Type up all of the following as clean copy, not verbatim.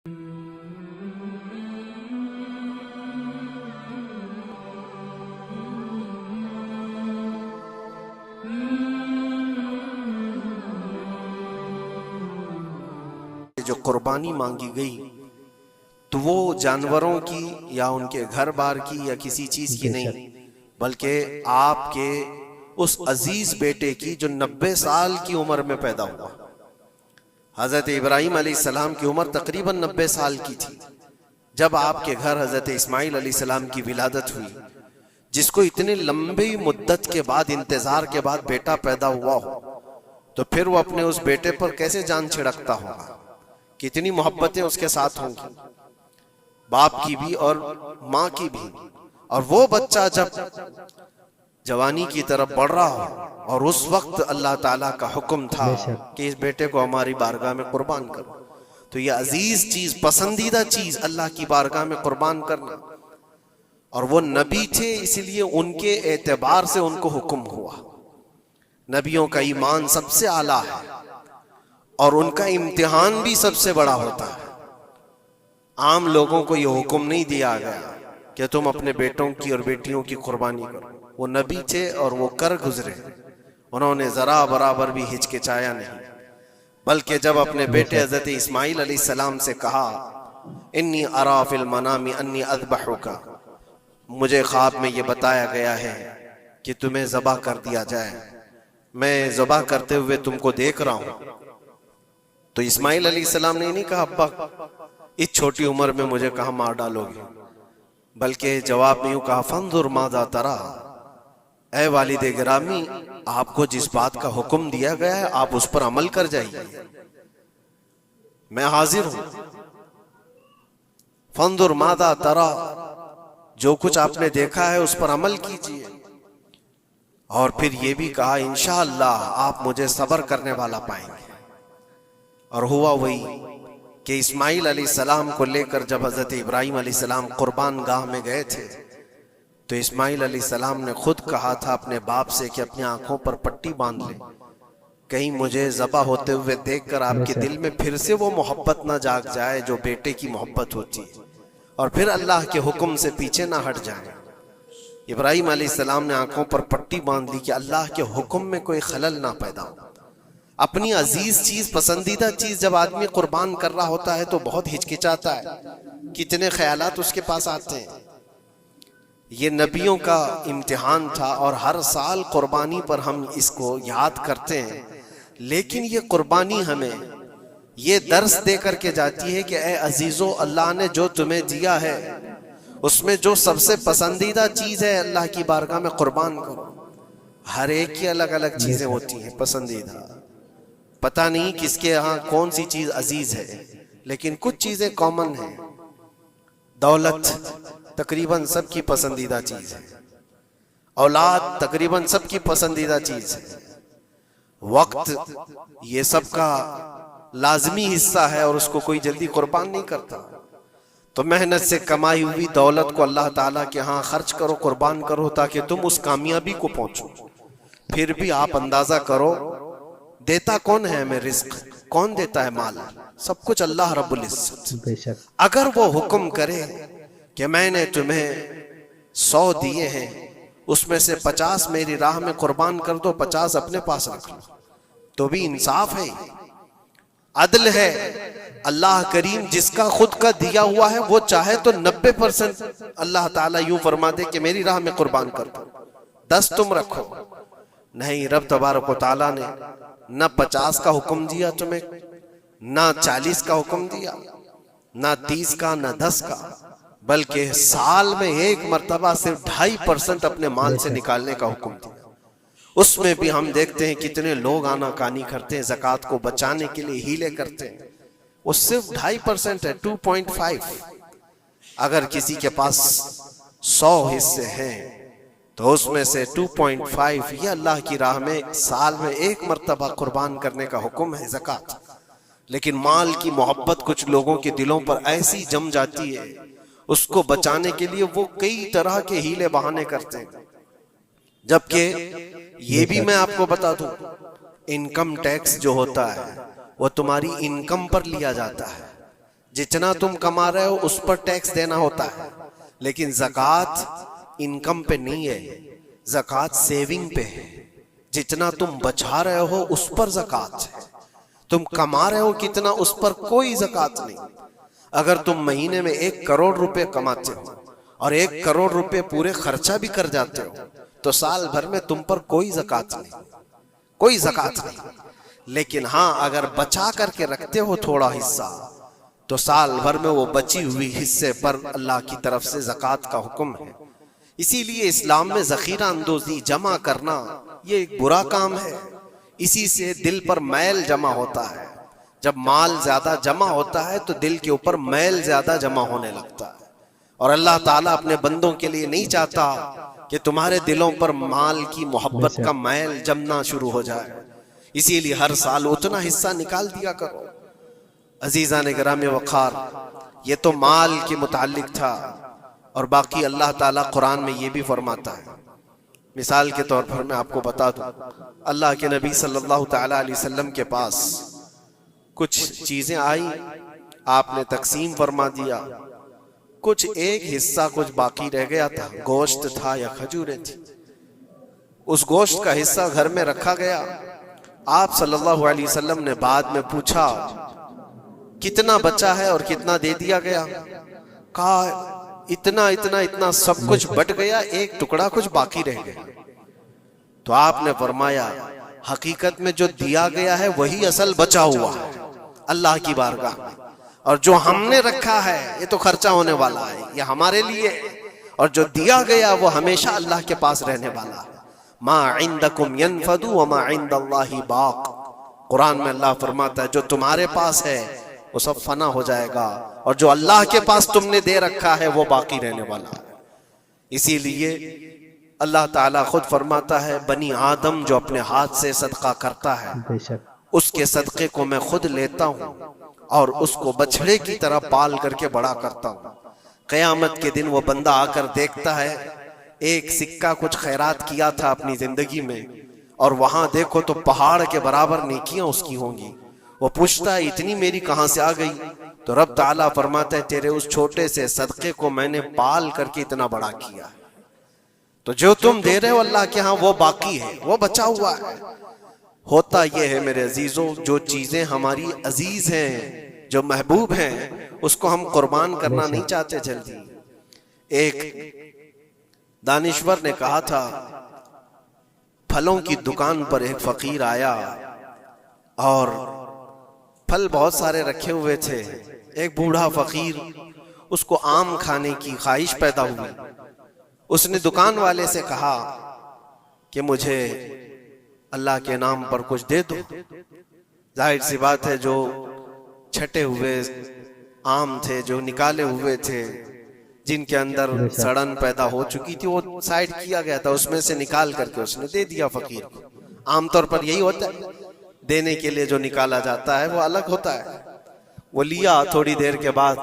جو قربانی مانگی گئی تو وہ جانوروں کی یا ان کے گھر بار کی یا کسی چیز کی نہیں، بلکہ آپ کے اس عزیز بیٹے کی جو 90 سال کی عمر میں پیدا ہوا۔ حضرت ابراہیم علیہ السلام کی عمر تقریباً 90 سال کی تھی جب آپ کے گھر حضرت اسماعیل علیہ السلام کی ولادت ہوئی، جس کو اتنی لمبی مدت کے بعد، انتظار کے بعد بیٹا پیدا ہوا ہو تو پھر وہ اپنے اس بیٹے پر کیسے جان چھڑکتا ہوگا، کتنی محبتیں اس کے ساتھ ہوں گی، باپ کی بھی اور ماں کی بھی۔ اور وہ بچہ جب جوانی کی طرف بڑھ رہا ہو اور اس وقت اللہ تعالیٰ کا حکم تھا کہ اس بیٹے کو ہماری بارگاہ میں قربان کرو، تو یہ عزیز چیز، پسندیدہ چیز اللہ کی بارگاہ میں قربان کرنا، اور وہ نبی تھے اس لیے ان کے اعتبار سے ان کو حکم ہوا۔ نبیوں کا ایمان سب سے اعلیٰ ہے اور ان کا امتحان بھی سب سے بڑا ہوتا ہے۔ عام لوگوں کو یہ حکم نہیں دیا گیا کہ تم اپنے بیٹوں کی اور بیٹیوں کی قربانی کرو، وہ نبی تھے اور وہ کر گزرے، انہوں نے ذرا برابر بھی ہچکچایا نہیں، بلکہ جب اپنے بیٹے حضرت اسماعیل علیہ السلام سے کہا انی ارا فی المنام انی اذبحک، مجھے خواب میں یہ بتایا گیا ہے کہ تمہیں ذبح کر دیا جائے، میں ذبح کرتے ہوئے تم کو دیکھ رہا ہوں، تو اسماعیل علیہ السلام نے نہیں کہا ابا اس چھوٹی عمر میں مجھے کہاں مار ڈالو گے، بلکہ جواب میں یوں کہا فانظر ماذا ترى، اے والد گرامی آپ کو جس بات کا حکم دیا گیا ہے آپ اس پر عمل کر جائیے، میں حاضر ہوں، فانظر ماذا ترى، جو کچھ آپ نے دیکھا ہے اس پر عمل کیجیے۔ اور پھر یہ بھی کہا انشاءاللہ آپ مجھے صبر کرنے والا پائیں گے۔ اور ہوا وہی کہ اسماعیل علیہ السلام کو لے کر جب حضرت ابراہیم علیہ السلام قربان گاہ میں گئے تھے تو اسماعیل علیہ السلام نے خود کہا تھا اپنے باپ سے کہ اپنی آنکھوں پر پٹی باندھ لے، کہیں مجھے ذبح ہوتے ہوئے دیکھ کر آپ کے دل میں پھر سے وہ محبت نہ جاگ جائے جو بیٹے کی محبت ہوتی ہے، اور پھر اللہ کے حکم سے پیچھے نہ ہٹ جائیں۔ ابراہیم علیہ السلام نے آنکھوں پر پٹی باندھ لی کہ اللہ کے حکم میں کوئی خلل نہ پیدا ہو۔ اپنی عزیز چیز، پسندیدہ چیز جب آدمی قربان کر رہا ہوتا ہے تو بہت ہچکچاتا ہے، کتنے خیالات اس کے پاس آتے ہیں۔ یہ نبیوں کا امتحان تھا اور ہر سال قربانی پر ہم اس کو یاد کرتے ہیں، لیکن یہ قربانی ہمیں یہ درس دے کر کے جاتی ہے کہ اے عزیزو، اللہ نے جو تمہیں دیا ہے اس میں جو سب سے پسندیدہ چیز ہے اللہ کی بارگاہ میں قربان کرو۔ ہر ایک کی الگ الگ چیزیں ہوتی ہیں پسندیدہ، پتہ نہیں کس کے ہاں کون سی چیز عزیز ہے، لیکن کچھ چیزیں کامن ہیں۔ دولت تقریباً سب کی پسندیدہ چیز ہے، اولاد تقریباً سب کی پسندیدہ چیز ہے، وقت یہ سب کا لازمی حصہ ہے اور اس کو کوئی جلدی قربان نہیں کرتا۔ تو محنت سے کمائی ہوئی دولت کو اللہ تعالیٰ کے ہاں خرچ کرو، قربان کرو، تاکہ تم اس کامیابی کو پہنچو۔ پھر بھی آپ اندازہ کرو دیتا کون ہے ہمیں رزق، کون دیتا ہے مال؟ سب کچھ اللہ رب العزت۔ اگر وہ حکم کرے کہ میں نے تمہیں 100 دیے ہیں اس میں سے 50 میری راہ میں قربان کر دو، 50 اپنے پاس رکھ لو، تو بھی انصاف ہے، عدل ہے۔ اللہ کریم جس کا خود کا دیا ہوا ہے وہ چاہے تو 90% اللہ تعالیٰ یوں فرما دے کہ میری راہ میں قربان کر دو، 10 تم رکھو۔ نہیں، رب تبارک و تعالیٰ نے نہ 50 کا حکم دیا تمہیں، نہ 40 کا حکم دیا، نہ 30 کا، نہ 10 کا، بلکہ سال میں ایک مرتبہ صرف 2.5% اپنے مال سے نکالنے کا حکم دیا۔ اس میں بھی ہم دیکھتے ہیں کتنے لوگ آنا کانی کرتے ہیں، زکوٰۃ کو بچانے کے لیے ہیلے کرتے ہیں، وہ صرف 2.5% ہے، 2.5۔ اگر کسی کے پاس 100 حصے ہیں تو اس میں سے 2.5 یہ اللہ کی راہ میں سال میں ایک مرتبہ قربان کرنے کا حکم ہے، زکوٰۃ۔ لیکن مال کی محبت کچھ لوگوں کے دلوں پر ایسی جم جاتی ہے، اس کو بچانے کے لیے وہ کئی طرح کے ہیلے بہانے کرتے ہیں۔ جبکہ یہ بھی میں آپ کو بتا دوں، انکم ٹیکس جو ہوتا ہے وہ تمہاری انکم پر لیا جاتا ہے، جتنا تم کما رہے ہو اس پر ٹیکس دینا ہوتا ہے، لیکن زکوٰۃ انکم پہ نہیں ہے، زکوٰۃ سیونگ پہ ہے۔ جتنا تم بچا رہے ہو اس پر زکوٰۃ ہے، تم کما رہے ہو کتنا اس پر کوئی زکوٰۃ نہیں۔ اگر تم مہینے میں 1 کروڑ روپے کماتے ہو اور 1 کروڑ روپے پورے خرچہ بھی کر جاتے ہو تو سال بھر میں تم پر کوئی زکوٰۃ نہیں، کوئی زکوٰۃ نہیں۔ لیکن ہاں اگر بچا کر کے رکھتے ہو تھوڑا حصہ تو سال بھر میں وہ بچی ہوئی حصے پر اللہ کی طرف سے زکوٰۃ کا حکم ہے۔ اسی لیے اسلام میں ذخیرہ اندوزی جمع کرنا یہ ایک برا کام ہے، اسی سے دل پر میل جمع ہوتا ہے۔ جب مال زیادہ جمع ہوتا ہے تو دل کے اوپر میل زیادہ جمع ہونے لگتا ہے، اور اللہ تعالیٰ اپنے بندوں کے لیے نہیں چاہتا کہ تمہارے دلوں پر مال کی محبت کا میل جمنا شروع ہو جائے۔ اسی لیے ہر سال اتنا حصہ نکال دیا کرو۔ عزیزان گرامی وقار، یہ تو مال کے متعلق تھا، اور باقی اللہ تعالیٰ قرآن میں یہ بھی فرماتا ہے۔ مثال کے طور پر میں آپ کو بتا دوں، اللہ کے نبی صلی اللہ تعالیٰ علیہ وسلم کے پاس کچھ چیزیں آئی، آپ نے تقسیم فرما دیا، کچھ ایک حصہ کچھ باقی رہ گیا تھا، گوشت تھا یا کھجوریں تھی۔ اس گوشت کا حصہ گھر میں رکھا گیا۔ آپ صلی اللہ علیہ وسلم نے بعد میں پوچھا کتنا بچا ہے اور کتنا دے دیا گیا؟ کہا اتنا اتنا اتنا سب کچھ بٹ گیا، ایک ٹکڑا کچھ باقی رہ گیا۔ تو آپ نے فرمایا حقیقت میں جو دیا گیا ہے وہی اصل بچا ہوا ہے اللہ کی بارگاہ میں، اور جو ہم نے رکھا ہے یہ تو خرچہ ہونے والا ہے، یہ ہمارے لیے، اور جو دیا گیا وہ ہمیشہ اللہ کے پاس رہنے والا ہے۔ ما عندکم ینفد وما عند اللہ باق، قرآن میں اللہ فرماتا ہے جو تمہارے پاس ہے وہ سب فنا ہو جائے گا، اور جو اللہ کے پاس تم نے دے رکھا ہے وہ باقی رہنے والا ہے۔ اسی لیے اللہ تعالیٰ خود فرماتا ہے بنی آدم جو اپنے ہاتھ سے صدقہ کرتا ہے اس کے صدقے کو میں خود لیتا ہوں اور اس کو بچھڑے کی طرح پال کر کے بڑا کرتا ہوں۔ قیامت کے دن وہ بندہ آ کر دیکھتا ہے ایک سکہ کچھ خیرات کیا تھا اپنی زندگی میں، اور وہاں دیکھو تو پہاڑ کے برابر نیکیاں اس کی ہوں گی۔ وہ پوچھتا ہے اتنی میری کہاں سے آ گئی؟ تو رب تعالیٰ فرماتا ہے تیرے اس چھوٹے سے صدقے کو میں نے پال کر کے اتنا بڑا کیا ہے۔ تو جو تم دے رہے ہو اللہ کے ہاں وہ باقی ہے، وہ بچا ہوا ہے۔ ہوتا یہ ہے میرے عزیزوں، جو چیزیں ہماری عزیز ہیں، جو محبوب ہیں، اس کو ہم قربان کرنا نہیں چاہتے جلدی۔ ایک دانشور نے کہا تھا پھلوں کی دکان پر ایک فقیر آیا اور پھل بہت سارے رکھے ہوئے تھے۔ ایک بوڑھا فقیر، اس کو آم کھانے کی خواہش پیدا ہوئی۔ اس نے دکان والے سے کہا کہ مجھے اللہ کے نام پر کچھ دے دو۔ ظاہر سی بات ہے جو چھٹے ہوئے آم تھے، جو نکالے ہوئے تھے، جن کے اندر سڑن پیدا ہو چکی تھی، وہ سائڈ کیا گیا تھا، اس میں سے نکال کر کے اس نے دے دیا فقیر کو۔ عام طور پر یہی ہوتا ہے، دینے کے لیے جو نکالا جاتا ہے وہ الگ ہوتا ہے۔ وہ لیا، تھوڑی دیر کے بعد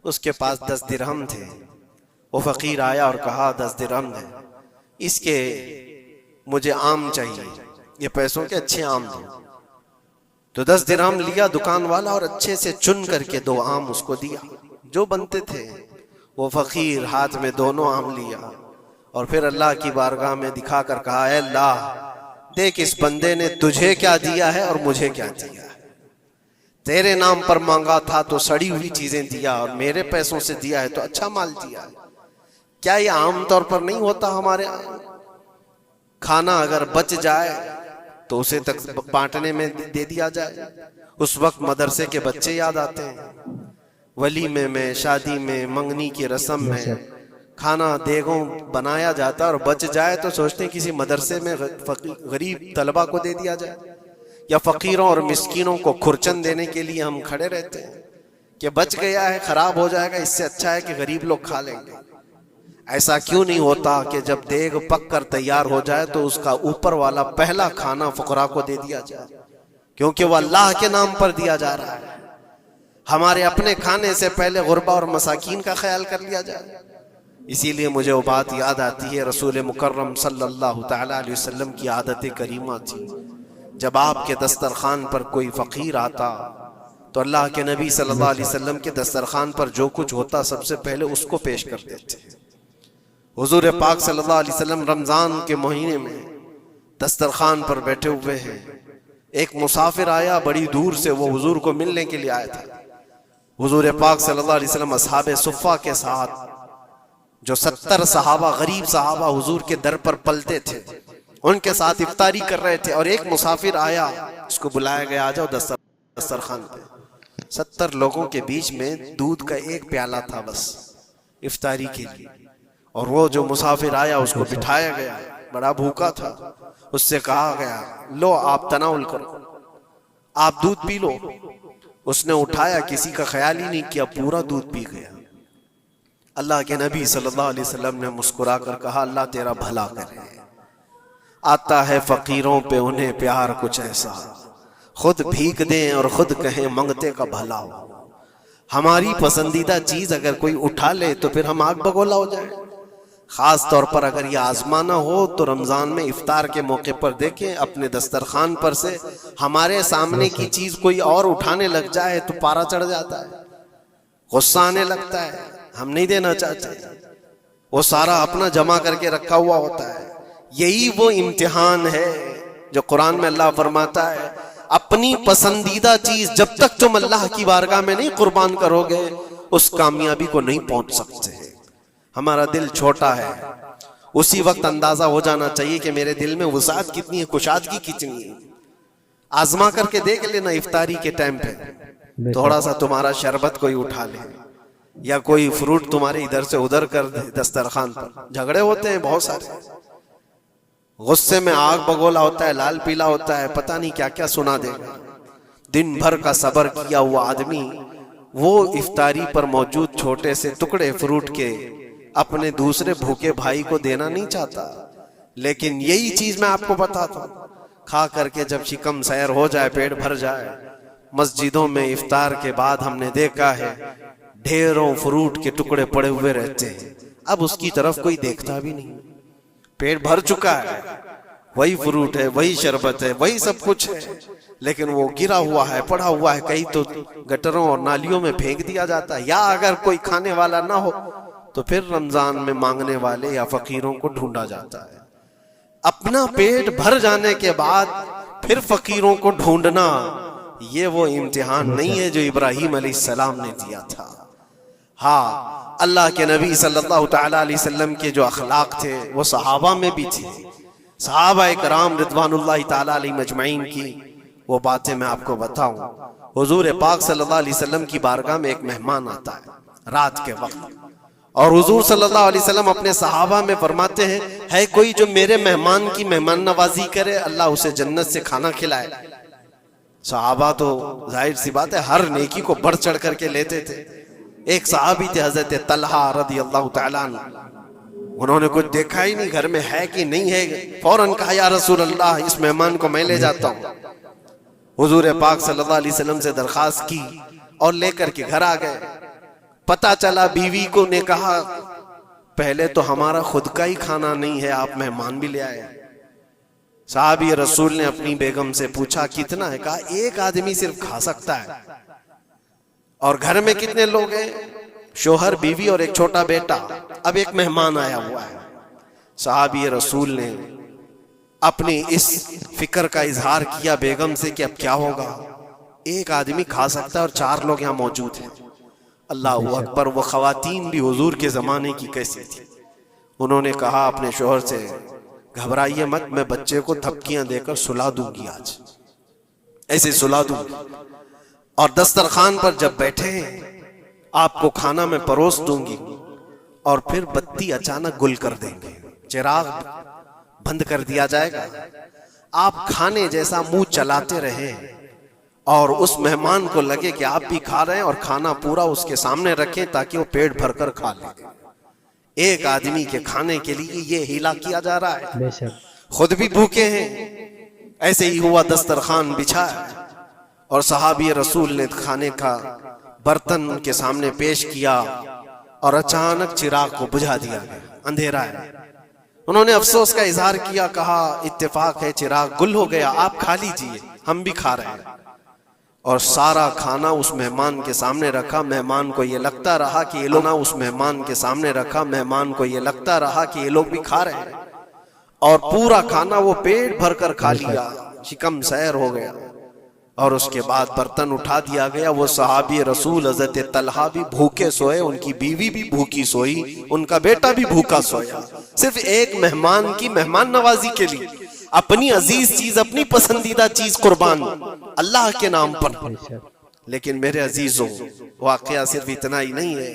اس کے پاس 10 درہم تھے۔ وہ فقیر آیا اور کہا 10 درہم دے، اس کے مجھے آم چاہیے، یہ پیسوں کے اچھے آم دو۔ تو 10 درہم لیا دکان والا اور اچھے سے چن کر کے 2 آم اس کو دیا جو بنتے تھے۔ وہ فقیر ہاتھ میں دونوں آم لیا اور پھر اللہ کی بارگاہ میں دکھا کر کہا اے اللہ، دیکھ اس بندے نے تجھے کیا دیا ہے اور مجھے کیا دیا ہے۔ تیرے نام پر مانگا تھا تو سڑی ہوئی چیزیں دیا، اور میرے پیسوں سے دیا ہے تو اچھا مال دیا ہے۔ کیا یہ عام طور پر نہیں ہوتا ہمارے ہاں؟ کھانا اگر بچ جائے تو اسے تک بانٹنے میں دے دیا جائے۔ اس وقت مدرسے کے بچے یاد آتے ہیں، ولیمے میں، شادی میں، منگنی کی رسم میں کھانا دیگوں بنایا جاتا اور بچ جائے تو سوچتے ہیں کسی مدرسے میں غریب طلبہ کو دے دیا جائے، یا فقیروں اور مسکینوں کو کھرچن دینے کے لیے ہم کھڑے رہتے ہیں کہ بچ گیا ہے، خراب ہو جائے گا، اس سے اچھا ہے کہ غریب لوگ کھا لیں گے۔ ایسا کیوں نہیں ہوتا کہ جب دیگ پک کر تیار ہو جائے تو اس کا اوپر والا پہلا کھانا فقراء کو دے دیا جائے، کیونکہ وہ اللہ کے نام پر دیا جا رہا ہے۔ ہمارے اپنے کھانے سے پہلے غربا اور مساکین کا خیال کر لیا جائے۔ اسی لیے مجھے وہ بات یاد آتی ہے، رسول مکرم صلی اللہ تعالی علیہ وسلم کی عادت کریمہ تھی، جب آپ کے دسترخوان پر کوئی فقیر آتا تو اللہ کے نبی صلی اللہ علیہ وسلم کے دسترخوان پر جو کچھ ہوتا سب سے پہلے اس کو پیش کر دیتے. حضور پاک صلی اللہ علیہ وسلم رمضان کے مہینے میں دسترخوان پر بیٹھے ہوئے ہیں. ایک مسافر آیا بڑی دور سے، وہ حضور کو ملنے کے لیے آیا تھا. حضور پاک صلی اللہ علیہ وسلم اصحاب صفہ کے ساتھ، جو 70 صحابہ غریب صحابہ حضور کے در پر پلتے تھے، ان کے ساتھ افطاری کر رہے تھے. اور ایک مسافر آیا، اس کو بلایا گیا، آ جاؤ دسترخوان پہ. 70 لوگوں کے بیچ میں دودھ کا ایک پیالہ تھا بس افطاری کے لیے. اور وہ جو مسافر آیا اس کو بٹھایا گیا، بڑا بھوکا تھا. اس سے کہا گیا لو آپ تناول کرو، آپ دودھ پی لو. اس نے اٹھایا، کسی کا خیال ہی نہیں کیا، پورا دودھ پی گیا. اللہ کے نبی صلی اللہ علیہ وسلم نے مسکرا کر کہا اللہ تیرا بھلا کرے. آتا ہے فقیروں پہ انہیں پیار کچھ ایسا، خود بھیک دیں اور خود کہیں منگتے کا بھلا ہو. ہماری پسندیدہ چیز اگر کوئی اٹھا لے تو پھر ہم آگ بگولا ہو جائیں. خاص طور پر اگر یہ آزمانا ہو تو رمضان میں افطار کے موقع پر دیکھیں اپنے دسترخوان پر سے ہمارے سامنے کی چیز کوئی اور اٹھانے لگ جائے تو پارا چڑھ جاتا ہے، غصہ آنے لگتا ہے، ہم نہیں دینا چاہتے. وہ سارا اپنا جمع کر کے رکھا ہوا ہوتا ہے. یہی وہ امتحان ہے جو قرآن میں اللہ فرماتا ہے اپنی پسندیدہ چیز جب تک تم اللہ کی بارگاہ میں نہیں قربان کرو گے اس کامیابی کو نہیں پہنچ سکتے. ہمارا دل چھوٹا ہے، اسی وقت اندازہ ہو جانا چاہیے کہ میرے دل میں وسعت کتنی ہے، کشادگی کتنی ہے. آزما کر کے دیکھ لینا افطاری کے ٹائم پہ تھوڑا سا تمہارا شربت کوئی اٹھا لے یا کوئی فروٹ تمہارے ادھر سے ادھر کر دے دسترخوان پر. جھگڑے ہوتے ہیں بہت سارے، غصے میں آگ بگولا ہوتا ہے، لال پیلا ہوتا ہے، پتہ نہیں کیا کیا سنا دے گا. دن بھر کا صبر کیا ہوا آدمی وہ افطاری پر موجود چھوٹے سے ٹکڑے فروٹ کے اپنے دوسرے بھوکے بھائی کو دینا نہیں چاہتا. لیکن یہی چیز میں آپ کو بتاتا ہوں، کھا کر کے جب شکم سیر ہو جائے، پیٹ بھر جائے، مسجدوں میں افطار کے بعد ہم نے دیکھا ہے ڈھیروں فروٹ کے ٹکڑے پڑے ہوئے رہتے ہیں. اب اس کی طرف کوئی دیکھتا بھی نہیں، پیٹ بھر چکا ہے، وہی فروٹ ہے، وہی شربت ہے، وہی سب کچھ ہے، لیکن وہ گرا ہوا ہے، پڑا ہوا ہے، کہیں تو گٹروں اور نالیوں میں پھینک دیا جاتا ہے. یا اگر کوئی کھانے والا نہ ہو تو پھر رمضان میں مانگنے والے یا فقیروں کو ڈھونڈا جاتا ہے. اپنا پیٹ بھر جانے کے بعد پھر فقیروں کو ڈھونڈنا، یہ وہ امتحان نہیں ہے جو ابراہیم علیہ السلام نے دیا تھا. ہاں، اللہ کے نبی صلی اللہ تعالیٰ علیہ وسلم کے جو اخلاق تھے وہ صحابہ میں بھی تھے. صحابہ کرام رضوان اللہ تعالیٰ علیہ مجمعین کی وہ باتیں میں آپ کو بتاؤں. حضور پاک صلی اللہ علیہ وسلم کی بارگاہ میں ایک مہمان آتا ہے رات کے وقت، اور حضور صلی اللہ علیہ وسلم اپنے صحابہ میں فرماتے ہیں ہے کوئی جو میرے مہمان کی مہمان نوازی کرے اللہ اسے جنت سے کھانا کھلائے. صحابہ تو ظاہر سی بات ہے ہر نیکی کو بڑھ چڑھ کر کے لیتے تھے. ایک صحابی تھے حضرت طلحہ رضی اللہ تعالیٰ عنہ، انہوں نے کچھ دیکھا ہی نہیں گھر میں ہے کہ نہیں ہے، فوراً کہا یا رسول اللہ اس مہمان کو میں لے جاتا ہوں. حضور پاک صلی اللہ علیہ وسلم سے درخواست کی اور لے کر کے گھر آ گئے. پتا چلا بیوی کو نے کہا پہلے تو ہمارا خود کا ہی کھانا نہیں ہے، آپ مہمان بھی لے آئے. صحابی رسول نے اپنی بیگم سے پوچھا کتنا ہے، کہا ایک آدمی صرف کھا سکتا ہے. اور گھر میں کتنے لوگ ہیں؟ شوہر، بیوی اور ایک چھوٹا بیٹا. اب ایک مہمان آیا ہوا ہے. صحابی رسول نے اپنی اس فکر کا اظہار کیا بیگم سے کہ اب کیا ہوگا، ایک آدمی کھا سکتا ہے اور 4 لوگ یہاں موجود ہیں. اللہ اکبر. وہ خواتین بھی حضور کے زمانے کی کیسی تھی. انہوں نے کہا اپنے شوہر سے گھبرائیے مت، میں بچے کو تھپکیاں دے کر سلا دوں گی، آج ایسے سلا دوں گی، اور دسترخوان پر جب بیٹھے آپ کو کھانا میں پروس دوں گی، اور پھر بتی اچانک گل کر دیں گے، چراغ بند کر دیا جائے گا، آپ کھانے جیسا منہ چلاتے رہیں اور اس مہمان کو لگے کہ آپ بھی کھا رہے ہیں، اور کھانا پورا اس کے سامنے رکھیں تاکہ وہ پیٹ بھر کر کھا لے. ایک آدمی کے کھانے کے لیے یہ ہیلا کیا جا رہا ہے، خود بھی بھوکے ہیں. ایسے ہی ہوا، دسترخوان بچھا اور صحابی رسول نے کھانے کا برتن کے سامنے پیش کیا اور اچانک چراغ کو بجھا دیا گیا، اندھیرا ہے. انہوں نے افسوس کا اظہار کیا، کہا اتفاق ہے چراغ گل ہو گیا، آپ کھا لیجئے، ہم بھی کھا رہے ہیں. اور سارا کھانا اس مہمان کے سامنے رکھا. مہمان کو یہ لگتا رہا کہ یہ لوگ اس مہمان کے سامنے رکھا مہمان کو یہ لگتا رہا کہ یہ لوگ بھی کھا رہے ہیں, اور پورا کھانا وہ پیٹ بھر کر کھا لیا, شکم سیر ہو گیا. اور اس کے بعد برتن اٹھا دیا گیا. وہ صحابی رسول حضرت طلحہ بھی بھوکے سوئے, ان کی بیوی بھی بھوکی سوئی, ان کا بیٹا بھی بھوکا سویا, صرف ایک مہمان کی مہمان نوازی کے لیے. اپنی عزیز چیز, اپنی پسندیدہ چیز قربان اللہ کے نام پر. لیکن میرے عزیزوں, واقعہ صرف اتنا ہی نہیں ہے.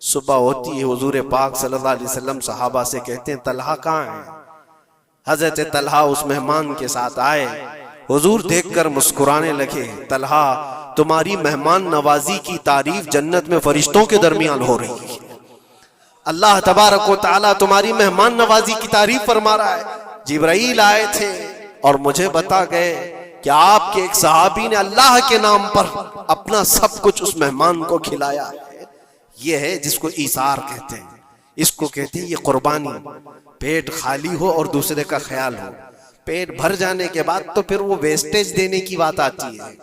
صبح ہوتی ہے, حضور پاک صلی اللہ علیہ وسلم صحابہ سے کہتے ہیں طلحہ کہاں ہیں؟ حضرت طلحہ اس مہمان کے ساتھ آئے. حضور دیکھ کر مسکرانے لگے. طلحہ تمہاری مہمان نوازی کی تعریف جنت میں فرشتوں کے درمیان ہو رہی ہے. اللہ تبارک و تعالیٰ تمہاری مہمان نوازی کی تعریف فرما رہا ہے. جبرائیل آئے تھے اور مجھے بتا گئے کہ آپ کے ایک صحابی نے اللہ کے نام پر اپنا سب کچھ اس مہمان کو کھلایا ہے. یہ ہے جس کو ایثار کہتے ہیں, اس کو کہتے ہیں یہ قربانی. پیٹ خالی ہو اور دوسرے کا خیال ہو. پیٹ بھر جانے کے بعد تو پھر وہ ویسٹیج دینے کی بات آتی ہے,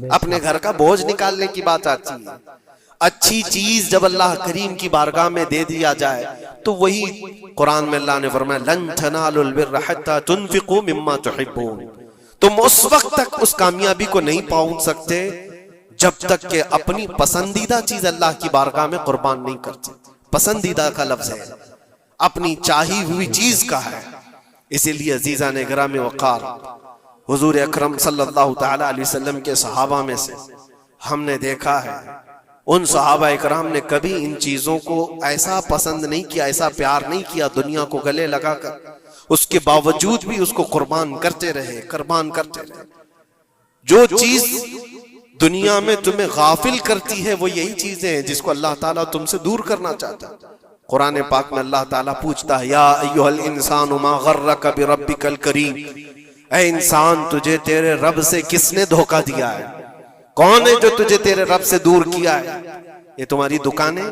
اپنے گھر کا بوجھ نکالنے کی بات آتی ہے. اچھی چیز جب اللہ کریم کی بارگاہ میں دے دیا جائے تو وہی قرآن میں اللہ نے فرمایا لن تنالوا البر حتى تنفقوا مما تحبون. تم اس وقت تک اس کامیابی کو نہیں پہنچ سکتے جب تک کہ اپنی پسندیدہ چیز اللہ کی بارگاہ میں قربان نہیں کرتے. پسندیدہ کا لفظ ہے, اپنی چاہی ہوئی چیز کا ہے. اسی لیے عزیزان گرامی وقار, حضور اکرم صلی اللہ تعالی علیہ وسلم کے صحابہ میں سے ہم نے دیکھا ہے, ان صحابہ اکرام نے کبھی ان چیزوں کو ایسا پسند نہیں کیا, ایسا پیار نہیں کیا دنیا کو گلے لگا کر. اس کے باوجود بھی اس کو قربان کرتے رہے, قربان کرتے رہے. جو چیز دنیا میں تمہیں غافل کرتی ہے وہ یہی چیزیں ہیں جس کو اللہ تعالیٰ تم سے دور کرنا چاہتا ہے. قرآن پاک میں اللہ تعالیٰ پوچھتا ہے یا ایھا الانسان ما غرک بربک الکریم, اے انسان تجھے تیرے رب سے کس نے دھوکہ دیا ہے؟ کون ہے جو تجھے تیرے رب سے دور کیا ہے؟ یہ تمہاری دکانیں,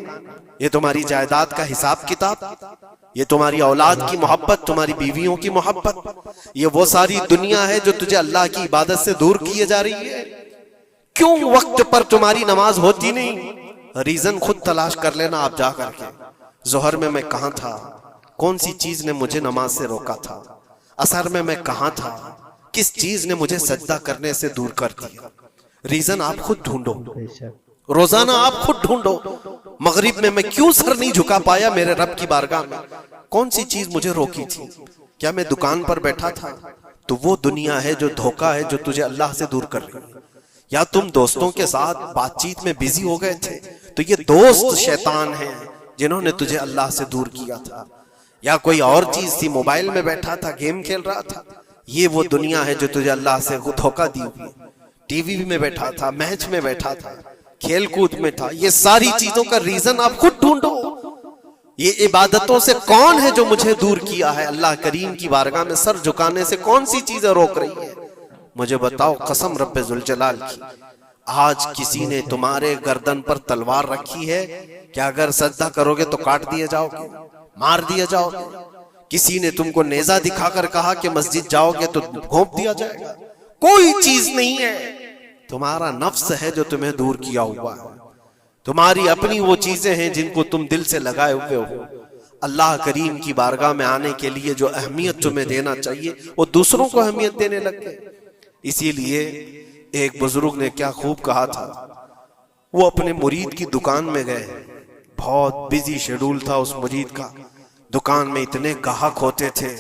یہ تمہاری جائیداد کا حساب کتاب, یہ تمہاری اولاد کی محبت, تمہاری بیویوں کی محبت, یہ وہ ساری دنیا ہے جو تجھے اللہ کی عبادت سے دور کیے جا رہی ہے. کیوں وقت پر تمہاری نماز ہوتی نہیں؟ ریزن خود تلاش کر لینا آپ جا کر کے. ظہر میں کہاں تھا, کون سی چیز نے مجھے نماز سے روکا تھا؟ عصر میں کہاں تھا, کس چیز نے مجھے سجدہ کرنے سے دور کر دیا؟ ریزن آپ خود ڈھونڈو, روزانہ آپ خود ڈھونڈو. مغرب میں کیوں سر نہیں جھکا پایا میرے رب کی بارگاہ میں؟ کون سی چیز مجھے روکی تھی؟ کیا میں دکان پر بیٹھا تھا؟ تو وہ دنیا ہے جو دھوکہ ہے جو تجھے اللہ سے دور کر رہی ہے. یا تم دوستوں کے ساتھ بات چیت میں بزی ہو گئے تھے تو یہ دوست شیطان ہیں جنہوں نے تجھے اللہ سے دور کیا تھا. یا کوئی اور چیز تھی, موبائل میں بیٹھا تھا, گیم کھیل رہا تھا, یہ وہ دنیا ہے جو تجھے اللہ سے دھوکہ دی ہوئی. ٹی وی میں بیٹھا تھا, میچ میں بیٹھا تھا, کھیل کود میں تھا. یہ ساری چیزوں کا ریزن آپ خود ڈھونڈو. یہ عبادتوں سے کون ہے جو مجھے دور کیا ہے؟ اللہ کریم کی بارگاہ میں سر جھکانے سے کون سی چیزیں روک رہی ہے؟ مجھے بتاؤ قسم رب ذوالجلال کی, آج کسی نے تمہارے گردن پر تلوار رکھی ہے کہ اگر سجدہ کرو گے تو کاٹ دیے جاؤ گے, مار دیے جاؤ گے؟ کسی نے تم کو نیزہ دکھا کر کہا کہ مسجد جاؤ گے تو گھونپ دیا جائے گا؟ کوئی چیز نہیں ہے. تمہارا نفس ہے جو تمہیں دور کیا ہوا ہے. تمہاری اپنی وہ چیزیں ہیں جن کو تم دل سے لگائے ہوئے ہو. اللہ کریم کی بارگاہ میں آنے کے لیے جو اہمیت تمہیں دینا چاہیے وہ دوسروں کو اہمیت دینے لگ گئے. اسی لیے ایک بزرگ نے کیا خوب کہا تھا, وہ اپنے مرید کی دکان میں گئے, بہت بزی شیڈول تھا اس مرید کا, دکان میں اتنے گاہک ہوتے تھے,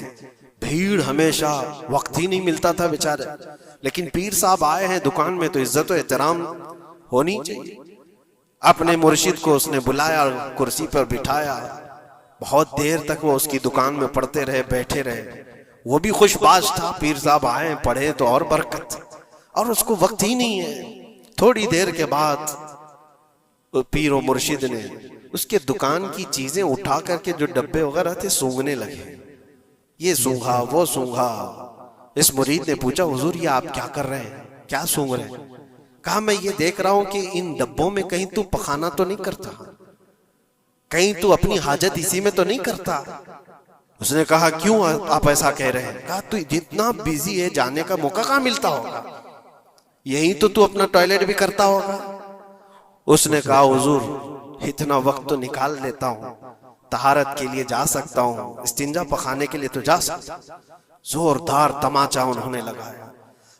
بھیڑ ہمیشہ, وقت ہی نہیں ملتا تھا بیچارے. لیکن پیر صاحب آئے ہیں دکان میں تو عزت و احترام ہونی چاہیے. اپنے مرشد کو اس نے بلایا, کرسی پر بٹھایا, بہت دیر تک وہ اس کی دکان میں پڑھتے رہے, بیٹھے رہے. وہ بھی خوش باش تھا, پیر صاحب آئے پڑھے تو اور برکت, اور اس کو وقت ہی نہیں ہے. تھوڑی دیر کے بعد پیر و مرشد نے اس کے دکان کی چیزیں اٹھا کر کے جو ڈبے وغیرہ تھے سونگنے لگے. یہ سونگا, وہ سونگا. اس مرید نے پوچھا حضور یہ آپ کیا کر رہے ہیں, کیا سونگ رہے ہیں؟ کہا میں یہ دیکھ رہا ہوں کہ ان ڈبوں میں کہیں تو پخانا تو نہیں کرتا, کہیں تو اپنی حاجت اسی میں تو نہیں کرتا. اس نے کہا کیوں آپ ایسا کہہ رہے ہیں؟ کہا تو جتنا بیزی ہے جانے کا موقع کہاں ملتا ہوگا. یہی تو اپنا ٹوائلٹ بھی کرتا ہوگا۔ اس نے کہا حضور اتنا وقت تو نکال لیتا ہوں، طہارت کے لیے جا سکتا ہوں، استنجا پخانے کے لیے تو جا سکتا ہوں۔ زوردار تماچا انہوں نے لگایا،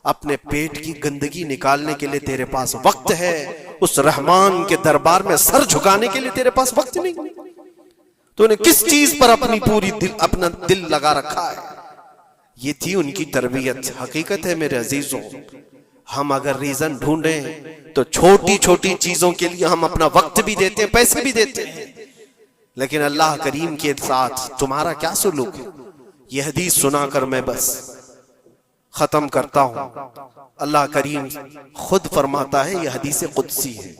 اپنے پیٹ کی گندگی نکالنے کے لیے تیرے پاس وقت ہے، اس رحمان کے دربار میں سر جھکانے کے لیے تیرے پاس وقت نہیں، تو نے کس چیز پر اپنا دل لگا رکھا ہے؟ یہ تھی ان کی تربیت۔ حقیقت ہے میرے عزیزوں، ہم اگر ریزن ڈھونڈیں تو چھوٹی چھوٹی چیزوں کے لیے ہم اپنا وقت بھی دیتے ہیں، پیسے بھی دیتے ہیں، لیکن اللہ کریم کے ساتھ تمہارا کیا سلوک ہے؟ یہ حدیث سنا کر میں بس ختم کرتا ہوں۔ اللہ کریم خود فرماتا ہے، یہ حدیث قدسی ہے،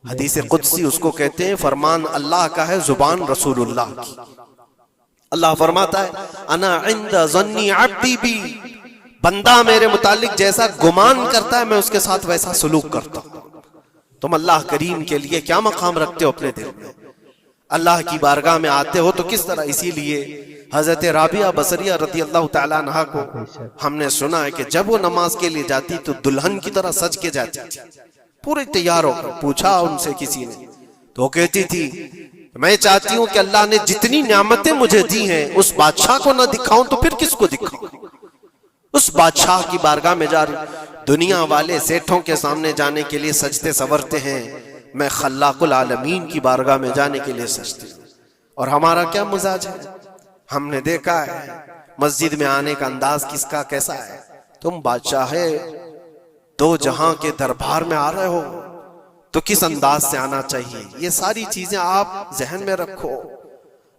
حدیث قدسی اس کو کہتے ہیں، فرمان اللہ کا ہے، زبان رسول اللہ کی۔ اللہ فرماتا ہے انا عند ظن عبدی بی، بندہ میرے متعلق جیسا گمان کرتا ہے میں اس کے ساتھ ویسا سلوک کرتا ہوں۔ تم اللہ کریم کے لیے کیا مقام رکھتے ہو اپنے دل میں؟ اللہ کی بارگاہ میں آتے ہو تو کس طرح؟ اسی لیے حضرت رابعہ بصریہ رضی اللہ تعالیٰ عنہ کو ہم نے سنا ہے کہ جب وہ نماز کے لیے جاتی تو دلہن کی طرح سج کے جاتی تھی، پورے تیار ہو کر۔ پوچھا ان سے کسی نے تو وہ کہتی تھی میں چاہتی ہوں کہ اللہ نے جتنی نعمتیں مجھے دی ہیں اس بادشاہ کو نہ دکھاؤں تو پھر کس کو دکھاؤں؟ اس بادشاہ کی بارگاہ میں جا رہی، دنیا والے سیٹھوں کے سامنے جانے کے لیے سجتے سورتے ہیں، میں خلاق العالمین کی بارگاہ میں جانے کے لیے سجتی ہوں۔ اور ہمارا کیا مزاج ہے؟ ہم نے دیکھا ہے مسجد میں آنے کا انداز کس کا کیسا ہے؟ تم بادشاہ دو جہاں کے دربار میں آ رہے ہو تو کس انداز سے آنا چاہیے؟ یہ ساری چیزیں آپ ذہن میں رکھو۔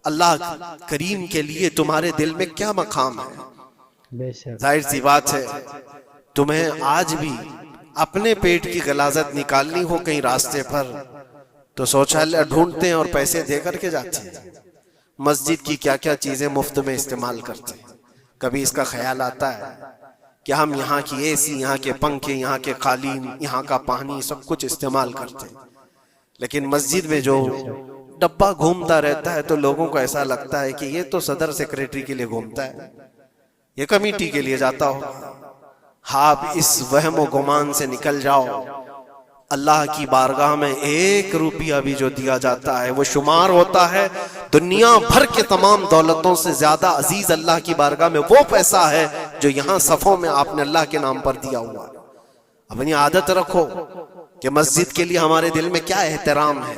اللہ کریم کے لیے تمہارے دل میں کیا مقام ہے؟ ظاہر سی بات ہے تمہیں آج بھی اپنے پیٹ کی غلاظت نکالنی ہو کہیں راستے پر تو شوچالیہ ڈھونڈتے ہیں اور پیسے دے کر کے جاتے ہیں۔ مسجد کی کیا کیا چیزیں مفت میں استعمال کرتے ہیں۔ کبھی اس کا خیال آتا ہے کہ ہم یہاں کی اے سی، یہاں کے پنکھے، یہاں کے قالین، یہاں کا پانی سب کچھ استعمال کرتے ہیں، لیکن مسجد میں جو ڈبہ گھومتا رہتا ہے تو لوگوں کو ایسا لگتا ہے کہ یہ تو صدر سیکریٹری کے لیے گھومتا ہے، یہ کمیٹی کے لیے جاتا ہو۔ آپ اس وہم و گمان سے نکل جاؤ، اللہ کی بارگاہ میں 1 روپیہ بھی جو دیا جاتا ہے وہ شمار ہوتا ہے دنیا بھر کے تمام دولتوں سے زیادہ عزیز اللہ کی بارگاہ میں وہ پیسہ ہے جو یہاں صفوں میں آپ نے اللہ کے نام پر دیا ہوا۔ اپنی عادت رکھو کہ مسجد کے لیے ہمارے دل میں کیا احترام ہے۔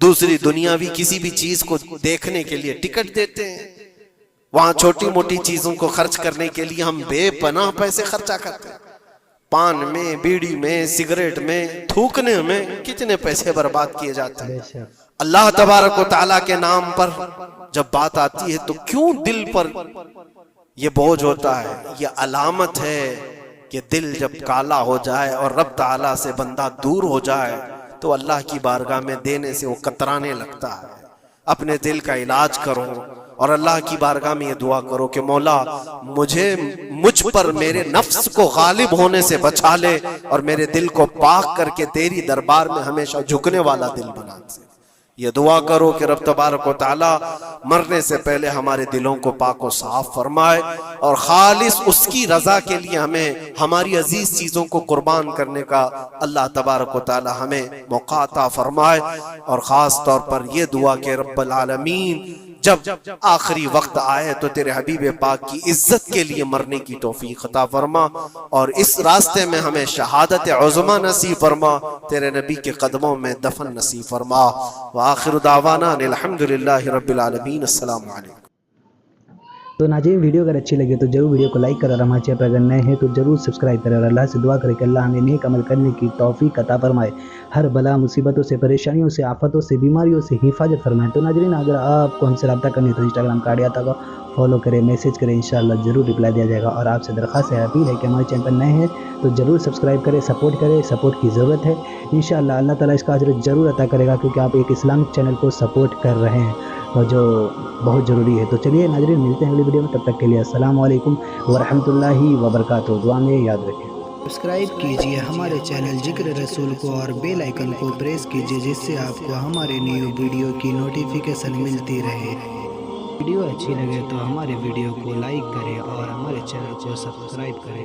دوسری دنیاوی کسی بھی چیز کو دیکھنے کے لیے ٹکٹ دیتے ہیں، وہاں چھوٹی موٹی چیزوں کو خرچ کرنے کے لیے ہم بے پناہ پیسے خرچہ کرتے ہیں، پان میں، بیڑی میں، سگریٹ میں، تھوکنے میں کتنے پیسے برباد کیے جاتے ہیں۔ اللہ تبارک و تعالیٰ کے نام پر جب بات آتی ہے تو کیوں دل پر یہ بوجھ ہوتا ہے؟ یہ علامت ہے کہ دل جب کالا ہو جائے اور رب تعالیٰ سے بندہ دور ہو جائے تو اللہ کی بارگاہ میں دینے سے وہ کترانے لگتا ہے۔ اپنے دل کا علاج کرو اور اللہ کی بارگاہ میں یہ دعا کرو کہ مولا مجھ پر میرے نفس کو غالب ہونے سے بچا لے اور میرے دل کو پاک کر کے تیری دربار میں ہمیشہ جھکنے والا دل بنا دے۔ یہ دعا کرو کہ رب تبارک و تعالی مرنے سے پہلے ہمارے دلوں کو پاک و صاف فرمائے اور خالص اس کی رضا کے لیے ہمیں ہماری عزیز چیزوں کو قربان کرنے کا اللہ تبارک و تعالی ہمیں موقع عطا فرمائے۔ اور خاص طور پر یہ دعا کہ رب العالمین جب آخری وقت آئے تو تیرے حبیب پاک کی عزت کے لیے مرنے کی توفیق عطا فرما اور اس راستے میں ہمیں شہادت عظمی نصیب فرما، تیرے نبی کے قدموں میں دفن نصیب فرما۔ وآخر دعوانا الحمدللہ رب العالمین۔ السلام علیکم۔ تو ناظرین ویڈیو اگر اچھی لگے تو ضرور ویڈیو کو لائک کریں اور ہمارے چینل پر اگر نئے ہیں تو ضرور سبسکرائب کریں اور اللہ سے دعا کریں کہ اللہ ہمیں نیک عمل کرنے کی توفیق عطا فرمائے، ہر بلا مصیبتوں سے، پریشانیوں سے، آفتوں سے، بیماریوں سے حفاظت فرمائے۔ تو ناظرین اگر آپ کو ہم سے رابطہ کرنے تو انسٹاگرام کا آئی ڈی آتا ہوگا، فالو کریں، میسج کریں، انشاءاللہ ضرور رپلائی دیا جائے گا۔ اور آپ سے درخواست ہے، اپیل ہے کہ ہمارے چینل پر نئے ہیں تو ضرور سبسکرائب کریں، سپورٹ کریں، سپورٹ کی ضرورت ہے۔ انشاءاللہ اللہ تعالیٰ اس کا اجر ضرور عطا کرے گا کیونکہ آپ ایک اسلامک چینل کو سپورٹ کر رہے ہیں اور جو بہت ضروری ہے۔ تو چلیے ناظرین ملتے ہیں اگلی ویڈیو میں، تب تک کے لیے السلام علیکم ورحمۃ اللہ وبرکاتہ۔ دعا میں یاد رکھیں۔ سبسکرائب کیجئے ہمارے چینل ذکر رسول کو اور بیل آئیکن کو پریس کیجئے جس سے آپ کو ہمارے نیو ویڈیو کی نوٹیفیکیشن ملتی رہے۔ ویڈیو اچھی لگے تو ہمارے ویڈیو کو لائک کریں اور ہمارے چینل کو سبسکرائب کریں۔